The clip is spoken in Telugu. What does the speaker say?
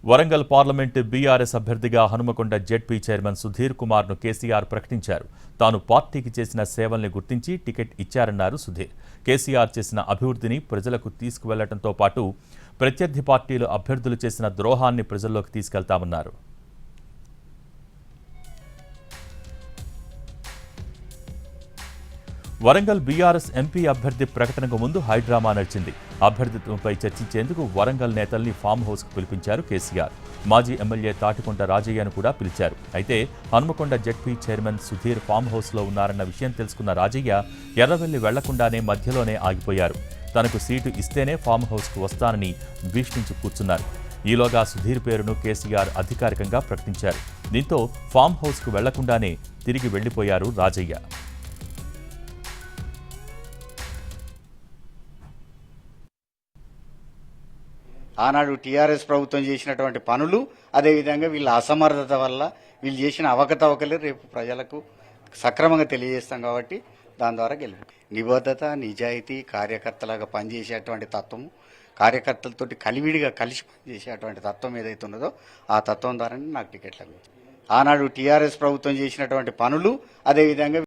వరంగల్ పార్లమెంటు బీఆర్ఎస్ అభ్యర్థిగా హనుమకొండ జెడ్పీ చైర్మన్ సుధీర్ కుమార్ను కేసీఆర్ ప్రకటించారు. తాను పార్టీకి చేసిన సేవల్ని గుర్తించి టికెట్ ఇచ్చారన్నారు సుధీర్. కేసీఆర్ చేసిన అభివృద్ధిని ప్రజలకు తీసుకువెళ్లడంతో పాటు ప్రత్యర్థి పార్టీలు అభ్యర్థులు చేసిన ద్రోహాన్ని ప్రజల్లోకి తీసుకెళ్తామన్నారు. వరంగల్ బీఆర్ఎస్ ఎంపీ అభ్యర్థి ప్రకటనకు ముందు హైడ్రామా నడిచింది. అభ్యర్థిత్వంపై చర్చించేందుకు వరంగల్ నేతల్ని ఫామ్ హౌస్కు పిలిపించారు కేసీఆర్. మాజీ ఎమ్మెల్యే తాటికొండ రాజయ్యను కూడా పిలిచారు. అయితే Hanamkonda ZP chairman Sudheer farm హౌస్లో ఉన్నారన్న విషయం తెలుసుకున్న రాజయ్య ఎర్రవెల్లి వెళ్లకుండానే మధ్యలోనే ఆగిపోయారు. తనకు సీటు ఇస్తేనే ఫామ్ హౌస్కు వస్తానని భీష్మించి కూర్చున్నారు. ఈలోగా సుధీర్ పేరును కేసీఆర్ అధికారికంగా ప్రకటించారు. దీంతో ఫామ్ హౌస్కు వెళ్లకుండానే తిరిగి వెళ్లిపోయారు రాజయ్య. ఆనాడు టీఆర్ఎస్ ప్రభుత్వం చేసినటువంటి పనులు, అదేవిధంగా వీళ్ళ అసమర్థత వల్ల వీళ్ళు చేసిన అవకతవకలు రేపు ప్రజలకు సక్రమంగా తెలియజేస్తాం కాబట్టి దాని ద్వారా గెలుపు. నిబద్ధత, నిజాయితీ, కార్యకర్తలాగా పనిచేసేటువంటి తత్వము, కార్యకర్తలతోటి కలివిడిగా కలిసి పనిచేసేటువంటి తత్వం ఏదైతే ఉన్నదో ఆ తత్వం ద్వారానే నాకు టికెట్ లభించింది. ఆనాడు టీఆర్ఎస్ ప్రభుత్వం చేసినటువంటి పనులు, అదేవిధంగా